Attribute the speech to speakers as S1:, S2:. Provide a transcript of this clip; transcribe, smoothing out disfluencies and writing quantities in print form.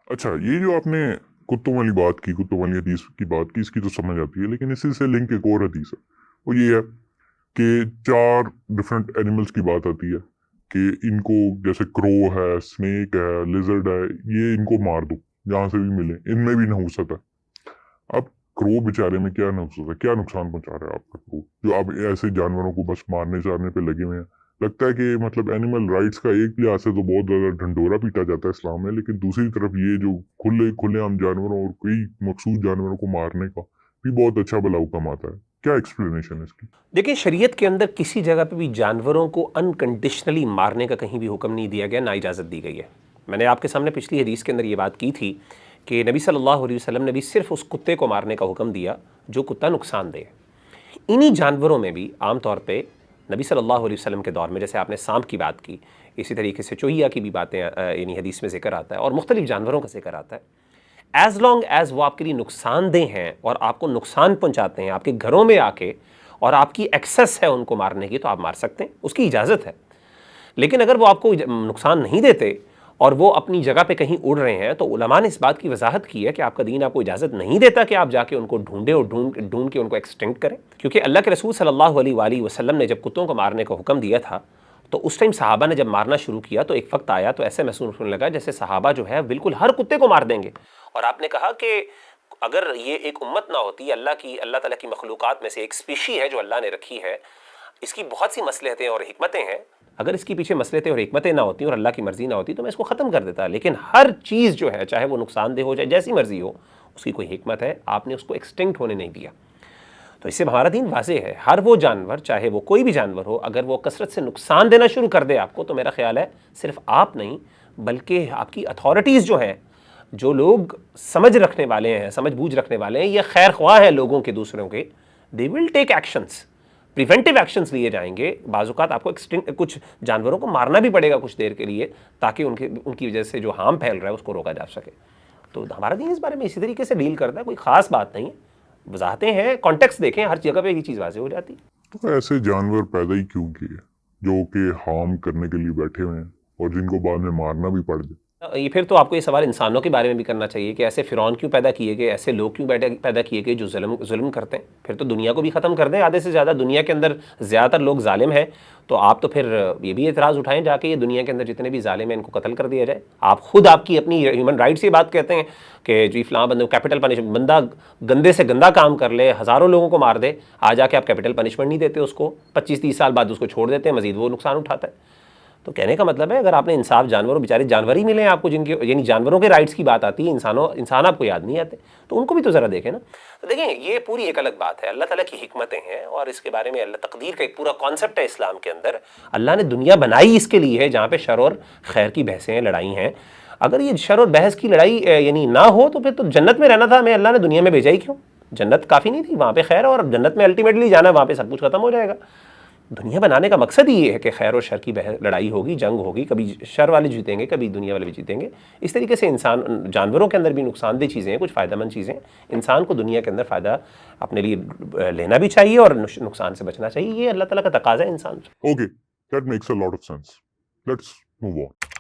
S1: اچھا، یہ جو آپ نے کتوں والی بات کی، کتوں والی حدیث کی بات کی، اس کی تو سمجھ آتی ہے، لیکن اسی سے لنک ایک اور حدیث ہے، وہ یہ ہے کہ 4 ڈفرینٹ اینیملس کی بات آتی ہے کہ ان کو جیسے کرو ہے، سنیک ہے، لیزرڈ ہے، یہ ان کو مار دو جہاں سے بھی ملے، ان میں بھی نحوست ہے۔ اب کرو بیچارے میں کیا نحوست ہے، کیا نقصان پہنچا رہا ہے آپ کا کرو، جو آپ ایسے جانوروں کو بس مارنے چارنے پہ لگے ہوئے ہیں؟ لگتا ہے کہ مطلب اینیمل رائٹس کا ایک لحاظ سے تو بہت زیادہ ڈھنڈورا پیٹا جاتا ہے اسلام میں، لیکن دوسری طرف یہ جو کھلے عام جانوروں اور کئی مخصوص جانوروں کو مارنے کا بھی بہت اچھا بھلا حکم آتا ہے، کیا ایکسپلینیشن ہے اس کی؟
S2: دیکھیں، شریعت کے اندر کسی جگہ پہ بھی جانوروں کو انکنڈیشنلی مارنے کا کہیں بھی حکم نہیں دیا گیا، نہ اجازت دی گئی ہے۔ میں نے آپ کے سامنے پچھلی حدیث کے اندر یہ بات کی تھی کہ نبی صلی اللہ علیہ وسلم نے بھی صرف اس کتے کو مارنے کا حکم دیا جو کتا نقصان دہ ہے۔ انہی جانوروں میں بھی عام طور پہ نبی صلی اللہ علیہ وسلم کے دور میں، جیسے آپ نے سانپ کی بات کی، اسی طریقے سے چوہیا کی بھی باتیں یعنی حدیث میں ذکر آتا ہے، اور مختلف جانوروں کا ذکر آتا ہے۔ ایز لانگ ایز وہ آپ کے لیے نقصان دہ ہیں اور آپ کو نقصان پہنچاتے ہیں آپ کے گھروں میں آ کے، اور آپ کی ایکسس ہے ان کو مارنے کی، تو آپ مار سکتے ہیں، اس کی اجازت ہے۔ لیکن اگر وہ آپ کو نقصان نہیں دیتے اور وہ اپنی جگہ پہ کہیں اڑ رہے ہیں، تو علماء نے اس بات کی وضاحت کی ہے کہ آپ کا دین آپ کو اجازت نہیں دیتا کہ آپ جا کے ان کو ڈھونڈیں اور ڈھونڈ کے ان کو ایکسٹنکٹ کریں، کیونکہ اللہ کے رسول صلی اللہ علیہ وآلہ وسلم نے جب کتوں کو مارنے کا حکم دیا تھا تو اس ٹائم صحابہ نے جب مارنا شروع کیا تو ایک وقت آیا تو ایسے محسوس ہونے لگا جیسے صحابہ جو ہے بالکل ہر کتے کو مار دیں گے، اور آپ نے کہا کہ اگر یہ ایک امت نہ ہوتی، اللہ تعالیٰ کی مخلوقات میں سے ایک اسپیشی ہے جو اللہ نے رکھی ہے، اس کی بہت سی مصلحتیں اور حکمتیں ہیں، اگر اس کے پیچھے مصلحتیں اور حکمتیں نہ ہوتی اور اللہ کی مرضی نہ ہوتی تو میں اس کو ختم کر دیتا، لیکن ہر چیز جو ہے چاہے وہ نقصان دہ ہو جائے، جیسی مرضی ہو، اس کی کوئی حکمت ہے، آپ نے اس کو ایکسٹنکٹ ہونے نہیں دیا۔ تو اس سے ہمارا دین واضح ہے، ہر وہ جانور چاہے وہ کوئی بھی جانور ہو، اگر وہ کثرت سے نقصان دینا شروع کر دے آپ کو، تو میرا خیال ہے صرف آپ نہیں بلکہ آپ کی اتھارٹیز جو ہیں، جو لوگ سمجھ رکھنے والے ہیں، سمجھ بوجھ رکھنے والے ہیں، یہ خیر خواہ ہیں لوگوں کے دوسروں کے، دے ول ٹیک ایکشنز، پریونٹیو ایکشنز لیے جائیں گے۔ بعض اوقات آپ کو کچھ جانوروں کو مارنا بھی پڑے گا کچھ دیر کے لیے، تاکہ ان کی وجہ سے جو ہارم پھیل رہا ہے اس کو روکا جا سکے۔ تو ہمارا دین اس بارے میں اسی طریقے سے ڈیل کرتا ہے، کوئی خاص بات نہیں ہے، وضاحتیں ہیں، کانٹیکسٹ دیکھیں، ہر جگہ پہ یہ چیز واضح ہو جاتی۔
S1: تو ایسے جانور پیدا ہی کیوں کیے جو کہ ہارم کرنے کے لیے بیٹھے ہوئے ہیں اور جن کو بعد میں مارنا بھی پڑ جائے؟
S2: یہ پھر تو آپ کو یہ سوال انسانوں کے بارے میں بھی کرنا چاہیے کہ ایسے فرعون کیوں پیدا کیے گئے، ایسے لوگ کیوں پیدا کیے گئے جو ظلم کرتے ہیں؟ پھر تو دنیا کو بھی ختم کر دیں، آدھے سے زیادہ دنیا کے اندر زیادہ تر لوگ ظالم ہیں، تو آپ تو پھر یہ بھی اعتراض اٹھائیں جا کے، یہ دنیا کے اندر جتنے بھی ظالم ہیں ان کو قتل کر دیا جائے۔ آپ خود آپ کی اپنی ہیومن رائٹس یہ بات کہتے ہیں کہ جی فلاں بندے کیپٹل پنشمنٹ، بندہ گندے سے گندہ کام کر لے، ہزاروں لوگوں کو مار دے، آ جا کے آپ کیپٹل پنشمنٹ نہیں دیتے اس کو، 25-30 سال بعد اس کو چھوڑ دیتے ہیں، مزید وہ نقصان اٹھاتا ہے۔ تو کہنے کا مطلب ہے اگر آپ نے انصاف، جانوروں، بیچارے جانور ہی ملے ہیں آپ کو جن کے یعنی جانوروں کے رائٹس کی بات آتی ہے، انسان آپ کو یاد نہیں آتے، تو ان کو بھی تو ذرا دیکھیں نا۔ تو دیکھیں یہ پوری ایک الگ بات ہے، اللہ تعالیٰ کی حکمتیں ہیں، اور اس کے بارے میں اللہ تقدیر کا ایک پورا کانسیپٹ ہے اسلام کے اندر۔ اللہ نے دنیا بنائی اس کے لیے ہے جہاں پہ شر اور خیر کی بحثیں لڑائی ہیں۔ اگر یہ شر اور بحث کی لڑائی یعنی نہ ہو تو پھر تو جنت میں رہنا تھا، ہمیں اللہ نے دنیا میں بھیجا ہی کیوں؟ جنت کافی نہیں تھی؟ وہاں پہ خیر، اور جنت میں الٹیمیٹلی جانا، وہاں پہ سب کچھ ختم ہو جائے گا۔ دنیا بنانے کا مقصد ہی یہ ہے کہ خیر اور شر کی لڑائی ہوگی، جنگ ہوگی، کبھی شر والے جیتیں گے، کبھی دنیا والے بھی جیتیں گے۔ اس طریقے سے جانوروں کے اندر بھی نقصان دہ چیزیں ہیں، کچھ فائدہ مند چیزیں، انسان کو دنیا کے اندر فائدہ اپنے لیے لینا بھی چاہیے اور نقصان سے بچنا چاہیے، یہ اللہ تعالیٰ کا تقاضا ہے انسان سے۔
S1: Okay, that makes a lot of sense, let's move on.